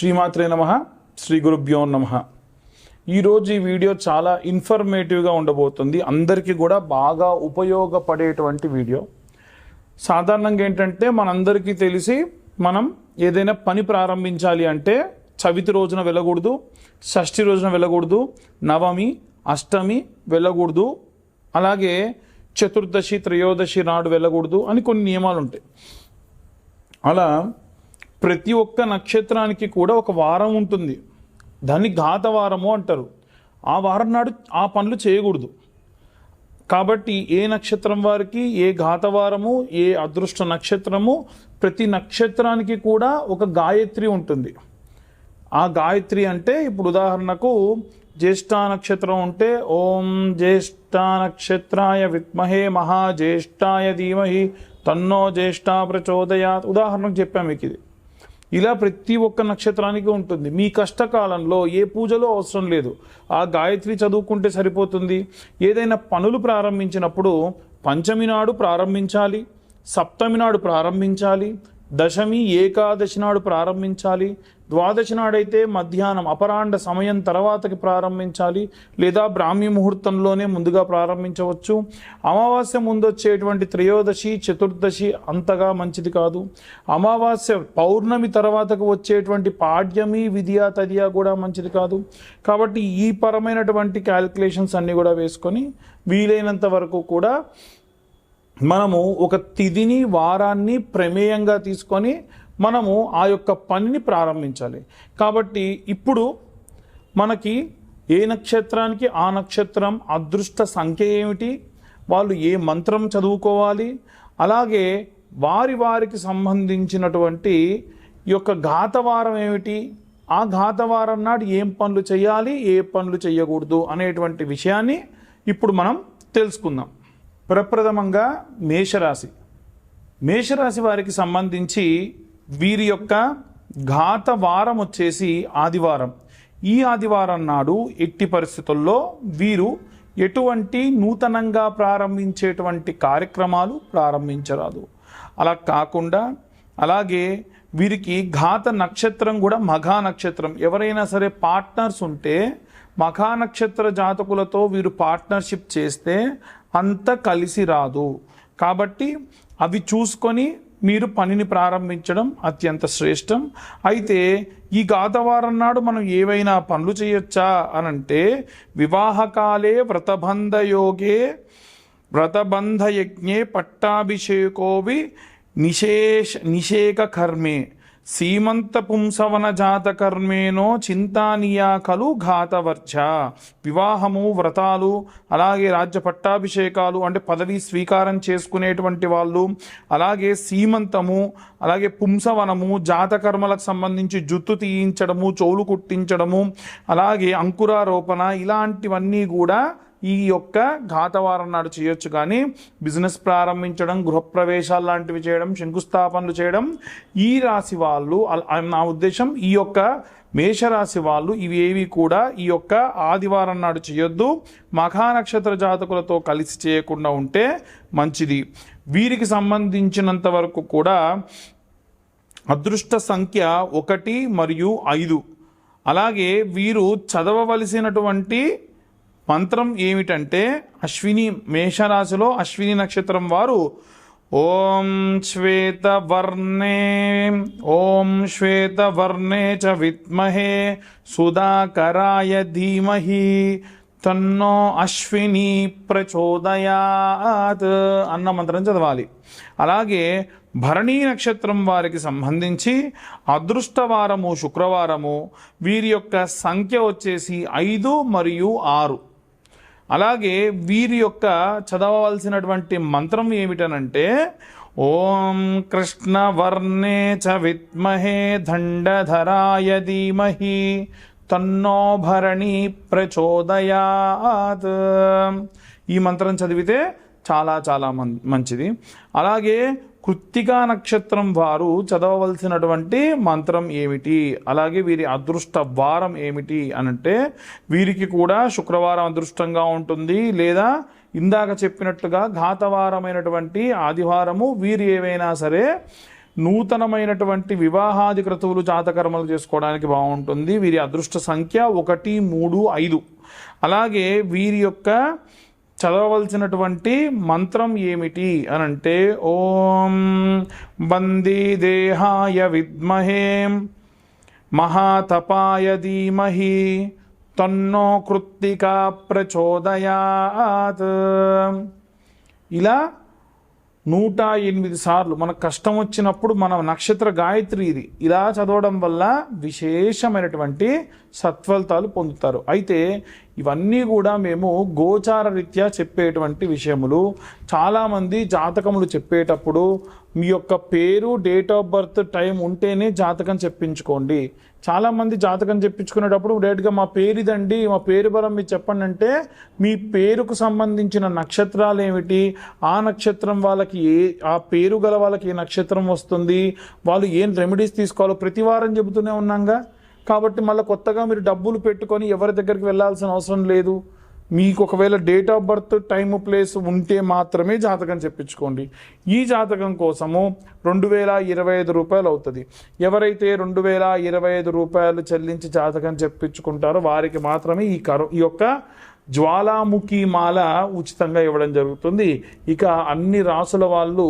శ్రీమాత్రే నమః. శ్రీ గురుభ్యో నమః. ఈరోజు ఈ వీడియో చాలా ఇన్ఫర్మేటివ్గా ఉండబోతుంది. అందరికీ కూడా బాగా ఉపయోగపడేటువంటి వీడియో. సాధారణంగా ఏంటంటే మనందరికీ తెలిసి మనం ఏదైనా పని ప్రారంభించాలి అంటే చవితి రోజున వెళ్ళకూడదు, షష్ఠి రోజున వెళ్ళకూడదు, నవమి అష్టమి వెళ్ళకూడదు, అలాగే చతుర్దశి త్రయోదశి నాడు వెళ్ళకూడదు అని కొన్ని నియమాలు ఉంటాయి. అలా ప్రతి ఒక్క నక్షత్రానికి కూడా ఒక వారం ఉంటుంది. దాన్ని ఘాతవారము అంటారు. ఆ వారం నాడు ఆ పనులు చేయకూడదు. కాబట్టి ఏ నక్షత్రం వారికి ఏ ఘాతవారము, ఏ అదృష్ట నక్షత్రము, ప్రతి నక్షత్రానికి కూడా ఒక గాయత్రి ఉంటుంది. ఆ గాయత్రి అంటే ఇప్పుడు ఉదాహరణకు జ్యేష్ఠ నక్షత్రం ఉంటే ఓం జ్యేష్ఠ నక్షత్రాయ విద్మహే మహాజ్యేష్ఠాయ ధీమహి తన్నో జ్యేష్ఠ ప్రచోదయాత్ ఉదాహరణకు చెప్పాము మీకు ఇది. ఇలా ప్రతి ఒక్క నక్షత్రానికి ఉంటుంది. మీ కష్టకాలంలో ఏ పూజలో అవసరం లేదు, ఆ గాయత్రి చదువుకుంటే సరిపోతుంది. ఏదైనా పనులు ప్రారంభించినప్పుడు పంచమి నాడు ప్రారంభించాలి, సప్తమి నాడు ప్రారంభించాలి, దశమి ఏకాదశి నాడు ప్రారంభించాలి, ద్వాదశి నాడైతే మధ్యాహ్నం అపరాండ సమయం తర్వాతకి ప్రారంభించాలి, లేదా బ్రాహ్మీ ముహూర్తంలోనే ముందుగా ప్రారంభించవచ్చు. అమావాస్య ముందు వచ్చేటువంటి త్రయోదశి చతుర్దశి అంతగా మంచిది కాదు. అమావాస్య పౌర్ణమి తర్వాతకు వచ్చేటువంటి పాడ్యమి విద్యా తదియా కూడా మంచిది కాదు. కాబట్టి ఈ పరమైనటువంటి క్యాల్కులేషన్స్ అన్నీ కూడా వేసుకొని వీలైనంత వరకు కూడా మనము ఒక తిథిని వారాన్ని ప్రమేయంగా తీసుకొని మనము ఆ యొక్క పనిని ప్రారంభించాలి. కాబట్టి ఇప్పుడు మనకి ఏ నక్షత్రానికి ఆ నక్షత్రం అదృష్ట సంఖ్య ఏమిటి, వాళ్ళు ఏ మంత్రం చదువుకోవాలి, అలాగే వారికి సంబంధించినటువంటి ఈ యొక్క ఘాతవారం ఏమిటి, ఆ ఘాతవారం నాడు ఏం పనులు చేయాలి, ఏ పనులు చేయకూడదు అనేటువంటి విషయాన్ని ఇప్పుడు మనం తెలుసుకుందాం. ప్రప్రథమంగా మేషరాశి వారికి సంబంధించి వీరి యొక్క ఘాతవారం వచ్చేసి ఆదివారం. ఈ ఆదివారం నాడు ఎట్టి పరిస్థితుల్లో వీరు ఎటువంటి నూతనంగా ప్రారంభించేటువంటి కార్యక్రమాలు ప్రారంభించరాదు. అలా కాకుండా అలాగే వీరికి ఘాత నక్షత్రం కూడా మఘా నక్షత్రం. ఎవరైనా సరే పార్ట్నర్స్ ఉంటే మఘా నక్షత్ర జాతకులతో వీరు పార్ట్నర్షిప్ చేస్తే అంత కలిసి రాదు. కాబట్టి అవి చూసుకొని మీరు పనిని ప్రారంభించడం అత్యంత శ్రేష్టం. అయితే ఈ ఘాతవారం నాడు మనం ఏవైనా పనులు చేయొచ్చా అనంటే వివాహకాలే వ్రతబంధయజ్ఞే పట్టాభిషేకోవి నిషేక కర్మే సీమంత పుంసవన జాతకర్మేనో చింతానీయా కలు ఘాతవర్చ. వివాహము, వ్రతాలు, అలాగే రాజ్య పట్టాభిషేకాలు అంటే పదవి స్వీకారం చేసుకునేటువంటి వాళ్ళు, అలాగే సీమంతము, అలాగే పుంసవనము, జాతకర్మలకు సంబంధించి జుత్తు తీయించడము, చెవులు కుట్టించడము, అలాగే అంకురారోపణ ఇలాంటివన్నీ కూడా ఈ యొక్క ఘాతవారం నాడు చేయొచ్చు. కానీ బిజినెస్ ప్రారంభించడం, గృహప్రవేశాలు లాంటివి చేయడం, శంకుస్థాపనలు చేయడం ఈ రాశి వాళ్ళు, నా ఉద్దేశం ఈ యొక్క మేషరాశి వాళ్ళు ఇవి ఏవి కూడా ఈ యొక్క ఆదివారం నాడు చేయొద్దు. మఖా నక్షత్ర జాతకులతో కలిసి చేయకుండా ఉంటే మంచిది. వీరికి సంబంధించినంత వరకు కూడా అదృష్ట సంఖ్య 1 మరియు 5. అలాగే వీరు చదవవలసినటువంటి మంత్రం ఏమిటంటే మేషరాశిలో అశ్విని నక్షత్రం వారు ఓం శ్వేతవర్ణే చ విద్మహే సుధాకరాయ ధీమహి తన్నో అశ్విని ప్రచోదయాత్ అన్న మంత్రం చదవాలి. అలాగే భరణీ నక్షత్రం వారికి సంబంధించి అదృష్టవారము శుక్రవారము. వీరి యొక్క సంఖ్య వచ్చేసి 5 మరియు 6. అలాగే వీరి యొక్క చదవవలసినటువంటి మంత్రం ఏమిటనంటే ఓం కృష్ణవర్ణే చ విద్మహే దండధరాయ ధీమహి తన్నో భరణి ప్రచోదయాత్. ఈ మంత్రం చదివితే చాలా చాలా మంచిది. అలాగే కృత్తికా నక్షత్రం వారు చదవవలసినటువంటి మంత్రం ఏమిటి, అలాగే వీరి అదృష్ట వారం ఏమిటి అనంటే వీరికి కూడా శుక్రవారం అదృష్టంగా ఉంటుంది, లేదా ఇందాక చెప్పినట్టుగా ఘాతవారమైనటువంటి ఆదివారము వీరు ఏవైనా సరే నూతనమైనటువంటి వివాహాది క్రతువులు జాతకర్మలు చేసుకోవడానికి బాగుంటుంది. వీరి అదృష్ట సంఖ్య 1, 3, 5. అలాగే వీరి యొక్క చదవవలసినటువంటి మంత్రం ఏమిటి అని అంటే ఓం బందీ దేహాయ విద్మహే మహాతపాయ ధీమహి తన్నో కృత్తికా ప్రచోదయాత్. ఇలా 108 సార్లు మనకు కష్టం వచ్చినప్పుడు మన నక్షత్ర గాయత్రి ఇది ఇలా చదవడం వల్ల విశేషమైనటువంటి సత్ఫలితాలు పొందుతారు. అయితే ఇవన్నీ కూడా మేము గోచార రీత్యా చెప్పేటువంటి విషయములు. చాలామంది జాతకములు చెప్పేటప్పుడు మీ యొక్క పేరు, డేట్ ఆఫ్ బర్త్, టైం ఉంటేనే జాతకం చెప్పించుకోండి. చాలామంది జాతకం చెప్పించుకునేటప్పుడు డైరెక్ట్గా మా పేరు ఇదండి, మా పేరు బలం మీరు చెప్పండి అంటే మీ పేరుకు సంబంధించిన నక్షత్రాలు ఏమిటి, ఆ నక్షత్రం వాళ్ళకి ఆ పేరు గల వాళ్ళకి ఏ నక్షత్రం వస్తుంది, వాళ్ళు ఏం రెమెడీస్ తీసుకోవాలో ప్రతి వారం చెబుతూనే ఉన్నాగా. కాబట్టి మళ్ళీ కొత్తగా మీరు డబ్బులు పెట్టుకొని ఎవరి దగ్గరికి వెళ్ళాల్సిన అవసరం లేదు. మీకు ఒకవేళ date of birth, time, place ఉంటే మాత్రమే జాతకం చెప్పించుకోండి. ఈ జాతకం కోసము 2025 రూపాయలు అవుతుంది. ఎవరైతే 2025 రూపాయలు చెల్లించి జాతకం చెప్పించుకుంటారో వారికి మాత్రమే ఈ యొక్క జ్వాలాముఖి మాల ఉచితంగా ఇవ్వడం జరుగుతుంది. ఇక అన్ని రాసుల వాళ్ళు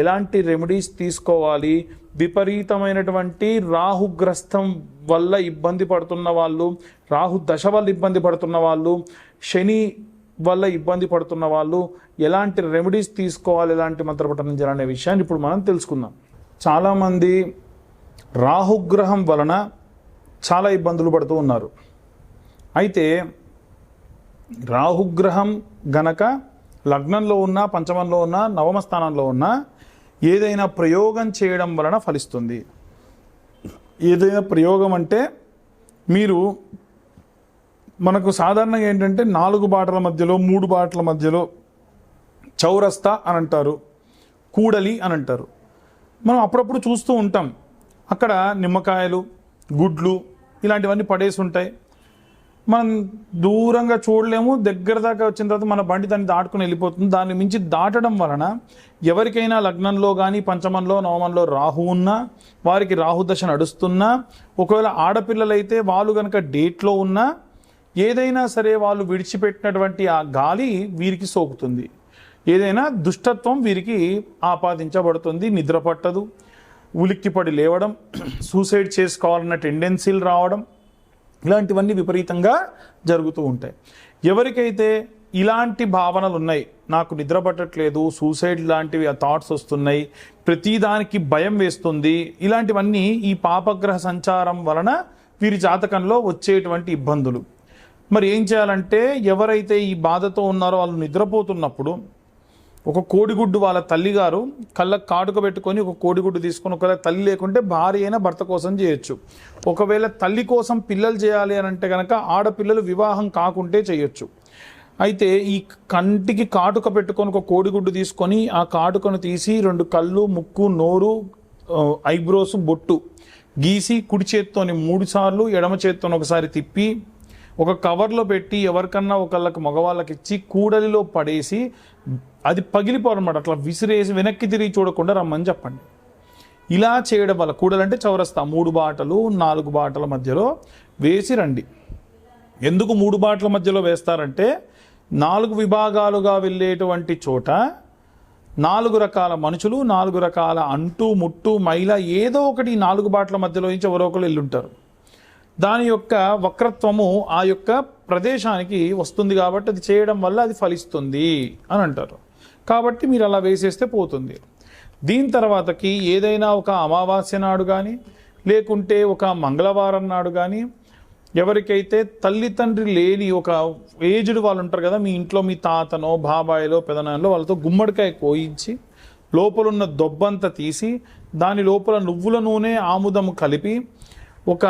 ఎలాంటి రెమెడీస్ తీసుకోవాలి, విపరీతమైనటువంటి రాహుగ్రస్తం వల్ల ఇబ్బంది పడుతున్న వాళ్ళు, రాహు దశ వల్ల ఇబ్బంది పడుతున్న వాళ్ళు, శని వల్ల ఇబ్బంది పడుతున్న వాళ్ళు ఎలాంటి రెమెడీస్ తీసుకోవాలి, ఎలాంటి మంత్రపఠనం చేయాలనే విషయాన్ని ఇప్పుడు మనం తెలుసుకుందాం. చాలామంది రాహుగ్రహం వలన చాలా ఇబ్బందులు పడుతూ ఉన్నారు. అయితే రాహుగ్రహం గనక లగ్నంలో ఉన్నా, పంచమంలో ఉన్నా, నవమ స్థానంలో ఉన్నా ఏదైనా ప్రయోగం చేయడం వలన ఫలిస్తుంది. ఏదైనా ప్రయోగం అంటే మనకు సాధారణంగా ఏంటంటే 4 బాటల మధ్యలో, 3 బాటల మధ్యలో చౌరస్తా అని అంటారు, కూడలి అని అంటారు. మనం అప్పుడప్పుడు చూస్తూ ఉంటాం. అక్కడ నిమ్మకాయలు, గుడ్లు ఇలాంటివన్నీ పడేసి ఉంటాయి. మనం దూరంగా చూడలేము. దగ్గర దాకా వచ్చిన తర్వాత మన బండి దాన్ని దాటుకుని వెళ్ళిపోతుంది. దాన్ని మించి దాటడం వలన ఎవరికైనా లగ్నంలో కానీ, పంచమంలో, నవమంలో రాహు ఉన్నా, వారికి రాహుదశ నడుస్తున్నా, ఒకవేళ ఆడపిల్లలైతే వాళ్ళు కనుక డేట్లో ఉన్నా, ఏదైనా సరే వాళ్ళు విడిచిపెట్టినటువంటి ఆ గాలి వీరికి సోకుతుంది. ఏదైనా దుష్టత్వం వీరికి ఆపాదించబడుతుంది. నిద్ర పట్టదు, ఉలిక్కిపడి లేవడం, సూసైడ్ చేసుకోవాలన్న టెండెన్సీలు రావడం, ఇలాంటివన్నీ విపరీతంగా జరుగుతూ ఉంటాయి. ఎవరికైతే ఇలాంటి భావనలు ఉన్నాయి, నాకు నిద్ర పట్టట్లేదు, సూసైడ్ లాంటివి ఆ థాట్స్ వస్తున్నాయి, ప్రతిదానికి భయం వేస్తుంది, ఇలాంటివన్నీ ఈ పాపగ్రహ సంచారం వలన వీరి జాతకంలో వచ్చేటువంటి ఇబ్బందులు. మరి ఏం చేయాలంటే ఎవరైతే ఈ బాధతో ఉన్నారో వాళ్ళు నిద్రపోతున్నప్పుడు ఒక కోడిగుడ్డు వాళ్ళ తల్లిగారు కళ్ళకు కాటుక పెట్టుకొని ఒక కోడిగుడ్డు తీసుకొని, ఒకవేళ తల్లి లేకుంటే భార్య అయినా భర్త కోసం చేయొచ్చు. ఒకవేళ తల్లి కోసం పిల్లలు చేయాలి అని అంటే కనుక ఆడపిల్లలు వివాహం కాకుంటే చేయొచ్చు. అయితే ఈ కంటికి కాటుక పెట్టుకొని ఒక కోడిగుడ్డు తీసుకొని ఆ కాటుకను తీసి 2 కళ్ళు, ముక్కు, నోరు, ఐబ్రోస్, బొట్టు గీసి కుడి చేత్తోని 3 సార్లు, ఎడమ చేత్తోని ఒకసారి తిప్పి ఒక కవర్లో పెట్టి ఎవరికన్నా ఒకళ్ళకి మగవాళ్ళకి ఇచ్చి కూడలిలో పడేసి అది పగిలిపోవన్నమాట. అట్లా విసిరేసి వెనక్కి తిరిగి చూడకుండా రమ్మని చెప్పండి. ఇలా చేయడం వల్ల కూడలంటే చౌరస్తా 3 బాటలు, 4 బాటల మధ్యలో వేసి రండి. ఎందుకు 3 బాటల మధ్యలో వేస్తారంటే 4 విభాగాలుగా వెళ్ళేటువంటి చోట 4 రకాల మనుషులు, 4 రకాల అంటు ముట్టు మైల ఏదో ఒకటి 4 బాటల మధ్యలో నుంచి ఎవరో ఒకరు వెళ్ళుంటారు. దాని యొక్క వక్రత్వము ఆ యొక్క ప్రదేశానికి వస్తుంది కాబట్టి అది చేయడం వల్ల అది ఫలిస్తుంది అని అంటారు. కాబట్టి మీరు అలా వేసేస్తే పోతుంది. దీని తర్వాతకి ఏదైనా ఒక అమావాస్య నాడు కానీ, లేకుంటే ఒక మంగళవారం నాడు కానీ, ఎవరికైతే తల్లి తండ్రి లేని ఒక ఏజ్డ్ వాళ్ళు ఉంటారు కదా, మీ ఇంట్లో మీ తాతనో, బాబాయిలో, పెదనాన్నలో వాళ్ళతో గుమ్మడికాయ కోయించి లోపలున్న దొబ్బంతా తీసి దాని లోపల నువ్వుల నూనె, ఆముదము కలిపి ఒక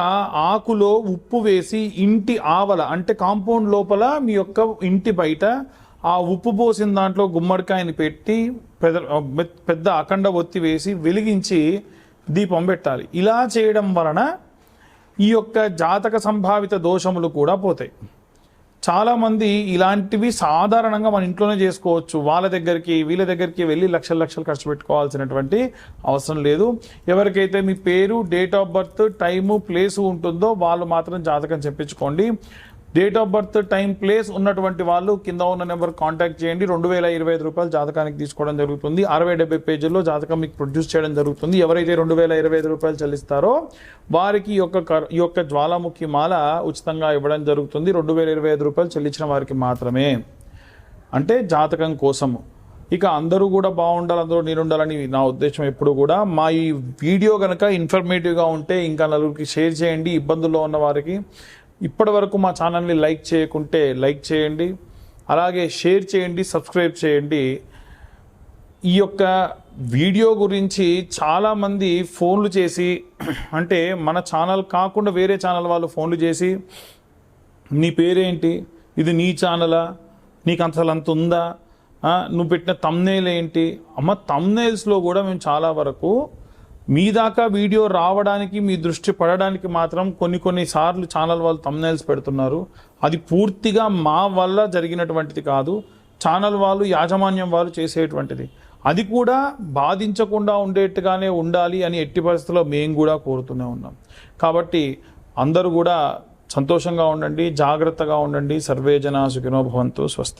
ఆకులో ఉప్పు వేసి ఇంటి ఆవల అంటే కాంపౌండ్ లోపల మీ యొక్క ఇంటి బయట ఆ ఉప్పు పోసిన దాంట్లో గుమ్మడికాయని పెట్టి పెద్ద అఖండ ఒత్తి వేసి వెలిగించి దీపం పెట్టాలి. ఇలా చేయడం వలన ఈ యొక్క జాతక సంభావిత దోషములు కూడా పోతాయి. చాలామంది ఇలాంటివి సాధారణంగా మన ఇంట్లోనే చేసుకోవచ్చు. వాళ్ళ దగ్గరికి వీళ్ళ దగ్గరికి వెళ్ళి లక్షలు లక్షలు ఖర్చు పెట్టుకోవాల్సినటువంటి అవసరం లేదు. ఎవరికైతే మీ పేరు, date of birth, time, place ఉంటుందో వాళ్ళు మాత్రం జాతకం చెప్పించుకోండి. Date of birth, time, place ఉన్నటువంటి వాళ్ళు కింద ఉన్న నెంబర్ కాంటాక్ట్ చేయండి. 2025 రూపాయలు జాతకానికి తీసుకోవడం జరుగుతుంది. 60-70 పేజీల్లో జాతకం మీకు ప్రొడ్యూస్ చేయడం జరుగుతుంది. ఎవరైతే 2025 రూపాయలు చెల్లిస్తారో వారికి ఈ యొక్క జ్వాలాముఖి మాల ఉచితంగా ఇవ్వడం జరుగుతుంది. 2025 రూపాయలు చెల్లించిన వారికి మాత్రమే, అంటే జాతకం కోసము. ఇక అందరూ కూడా బాగుండాలి, అందరూ నేనుండాలని నా ఉద్దేశం ఎప్పుడు కూడా. మా ఈ వీడియో కనుక ఇన్ఫర్మేటివ్గా ఉంటే ఇంకా నలుగురికి షేర్ చేయండి. ఇబ్బందుల్లో ఉన్న వారికి ఇప్పటి వరకు మా ఛానల్ని లైక్ చేయకుంటే లైక్ చేయండి, అలాగే షేర్ చేయండి, సబ్స్క్రైబ్ చేయండి. ఈ యొక్క వీడియో గురించి చాలామంది ఫోన్లు చేసి, అంటే మన ఛానల్ కాకుండా వేరే ఛానల్ వాళ్ళు ఫోన్లు చేసి, నీ పేరేంటి, ఇది నీ ఛానలా, నీకు అసలు అంత ఉందా, నువ్వు పెట్టిన తమ్నైల్ ఏంటి. అమ్మ, తమ్నైల్స్లో కూడా మేము చాలా వరకు మీ దాకా వీడియో రావడానికి, మీ దృష్టి పడడానికి మాత్రం కొన్ని సార్లు ఛానల్ వాళ్ళు తమ్నైల్స్ పెడుతున్నారు. అది పూర్తిగా మా వల్ల జరిగినటువంటిది కాదు, ఛానల్ వాళ్ళు, యాజమాన్యం వాళ్ళు చేసేటువంటిది. అది కూడా బాధించకుండా ఉండేట్టుగానే ఉండాలి అని ఎట్టి పరిస్థితుల్లో మేము కూడా కోరుతూనే ఉన్నాం. కాబట్టి అందరూ కూడా సంతోషంగా ఉండండి, జాగ్రత్తగా ఉండండి. సర్వే జనా సుఖినో భవంతు. స్వస్తి.